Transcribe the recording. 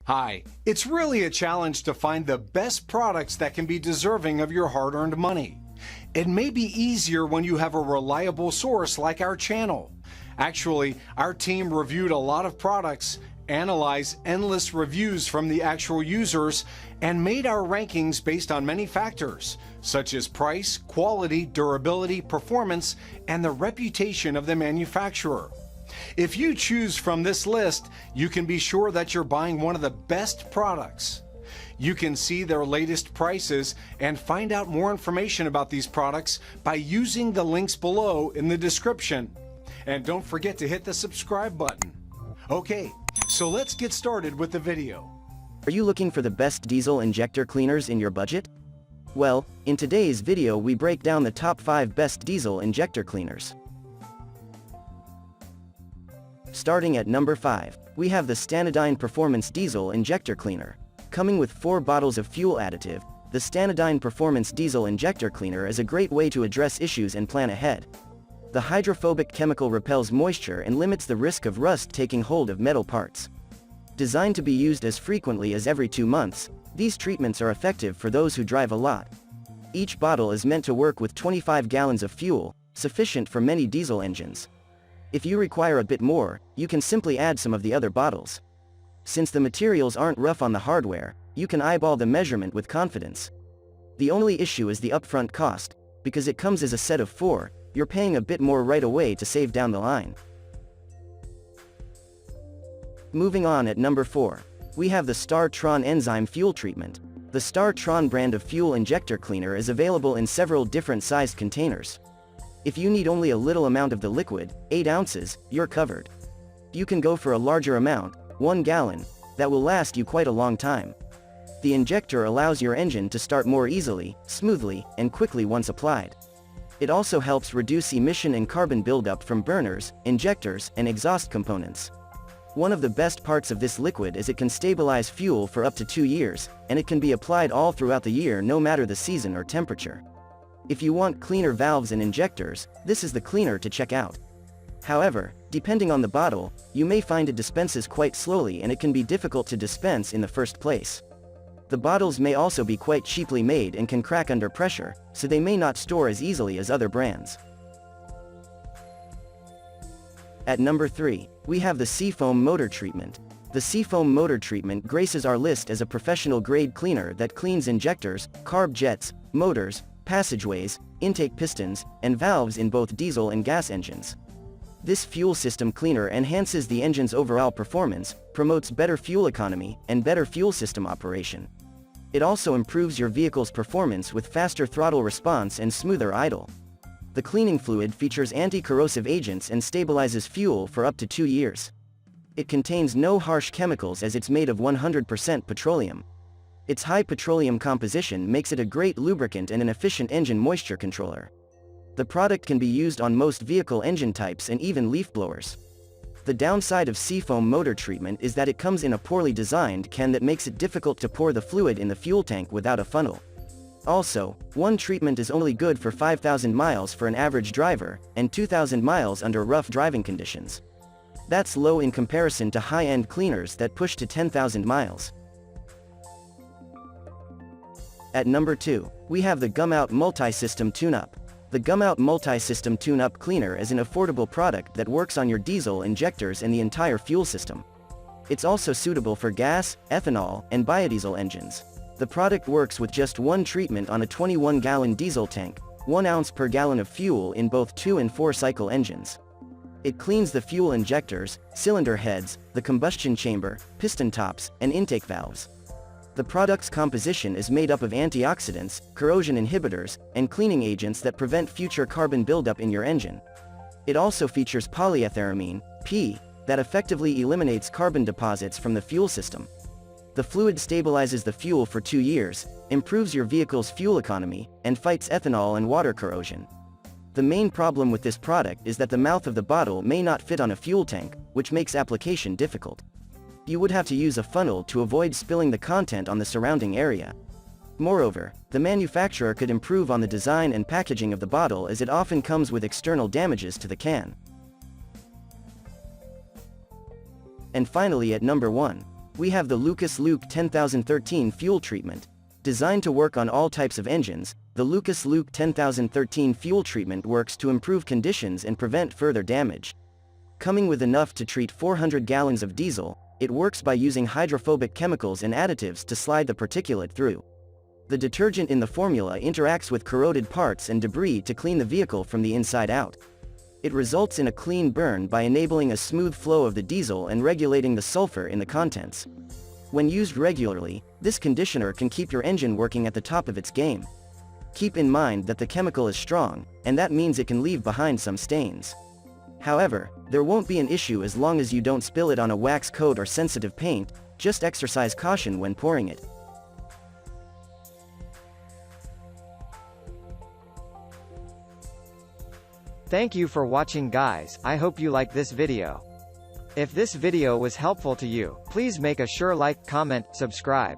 Hi, it's really a challenge to find the best products that can be deserving of your hard-earned money. It may be easier when you have a reliable source like our channel. Actually, our team reviewed a lot of products, analyzed endless reviews from the actual users, and made our rankings based on many factors, such as price, quality, durability, performance, and the reputation of the manufacturer. If you choose from this list, you can be sure that you're buying one of the best products. You can see their latest prices and find out more information about these products by using the links below in the description. And don't forget to hit the subscribe button. Okay, so let's get started with the video. Are you looking for the best diesel injector cleaners in your budget? Well, in today's video we break down the top 5 best diesel injector cleaners. Starting at number 5, we have the Stanadyne Performance Diesel Injector Cleaner. Coming with 4 bottles of fuel additive, the Stanadyne Performance Diesel Injector Cleaner is a great way to address issues and plan ahead. The hydrophobic chemical repels moisture and limits the risk of rust taking hold of metal parts. Designed to be used as frequently as every 2 months, these treatments are effective for those who drive a lot. Each bottle is meant to work with 25 gallons of fuel, sufficient for many diesel engines. If you require a bit more, you can simply add some of the other bottles. Since the materials aren't rough on the hardware, you can eyeball the measurement with confidence. The only issue is the upfront cost, because it comes as a set of 4, you're paying a bit more right away to save down the line. Moving on at number 4, we have the Tron Enzyme Fuel Treatment. The Tron brand of fuel injector cleaner is available in several different sized containers. If you need only a little amount of the liquid, 8 ounces, you're covered. You can go for a larger amount, 1 gallon, that will last you quite a long time. The injector allows your engine to start more easily, smoothly, and quickly once applied. It also helps reduce emission and carbon buildup from burners, injectors, and exhaust components. One of the best parts of this liquid is it can stabilize fuel for up to 2 years, and it can be applied all throughout the year no matter the season or temperature. If you want cleaner valves and injectors, this is the cleaner to check out. However, depending on the bottle, you may find it dispenses quite slowly and it can be difficult to dispense in the first place. The bottles may also be quite cheaply made and can crack under pressure, so they may not store as easily as other brands. At number 3, we have the Seafoam Motor Treatment. The Seafoam Motor Treatment graces our list as a professional-grade cleaner that cleans injectors, carb jets, motors, passageways, intake pistons, and valves in both diesel and gas engines. This fuel system cleaner enhances the engine's overall performance, promotes better fuel economy, and better fuel system operation. It also improves your vehicle's performance with faster throttle response and smoother idle. The cleaning fluid features anti-corrosive agents and stabilizes fuel for up to 2 years. It contains no harsh chemicals as it's made of 100% petroleum. Its high petroleum composition makes it a great lubricant and an efficient engine moisture controller. The product can be used on most vehicle engine types and even leaf blowers. The downside of Seafoam Motor Treatment is that it comes in a poorly designed can that makes it difficult to pour the fluid in the fuel tank without a funnel. Also, one treatment is only good for 5,000 miles for an average driver, and 2,000 miles under rough driving conditions. That's low in comparison to high-end cleaners that push to 10,000 miles. At number 2, we have the Gumout Multi-System Tune-Up. The Gumout Multi-System Tune-Up Cleaner is an affordable product that works on your diesel injectors and the entire fuel system. It's also suitable for gas, ethanol, and biodiesel engines. The product works with just one treatment on a 21-gallon diesel tank, 1 ounce per gallon of fuel in both 2- and 4-cycle engines. It cleans the fuel injectors, cylinder heads, the combustion chamber, piston tops, and intake valves. The product's composition is made up of antioxidants, corrosion inhibitors, and cleaning agents that prevent future carbon buildup in your engine. It also features polyethyramine, P, that effectively eliminates carbon deposits from the fuel system. The fluid stabilizes the fuel for 2 years, improves your vehicle's fuel economy, and fights ethanol and water corrosion. The main problem with this product is that the mouth of the bottle may not fit on a fuel tank, which makes application difficult. You would have to use a funnel to avoid spilling the content on the surrounding area. Moreover, the manufacturer could improve on the design and packaging of the bottle as it often comes with external damages to the can. And finally at number 1, we have the Lucas Luke 10013 fuel treatment. Designed to work on all types of engines, the Lucas Luke 10013 fuel treatment works to improve conditions and prevent further damage. Coming with enough to treat 400 gallons of diesel, it works by using hydrophobic chemicals and additives to slide the particulate through. The detergent in the formula interacts with corroded parts and debris to clean the vehicle from the inside out. It results in a clean burn by enabling a smooth flow of the diesel and regulating the sulfur in the contents. When used regularly, this conditioner can keep your engine working at the top of its game. Keep in mind that the chemical is strong, and that means it can leave behind some stains. However, there won't be an issue as long as you don't spill it on a wax coat or sensitive paint. Just exercise caution when pouring it. Thank you for watching, guys. I hope you like this video. If this video was helpful to you, please make a sure like, comment, subscribe.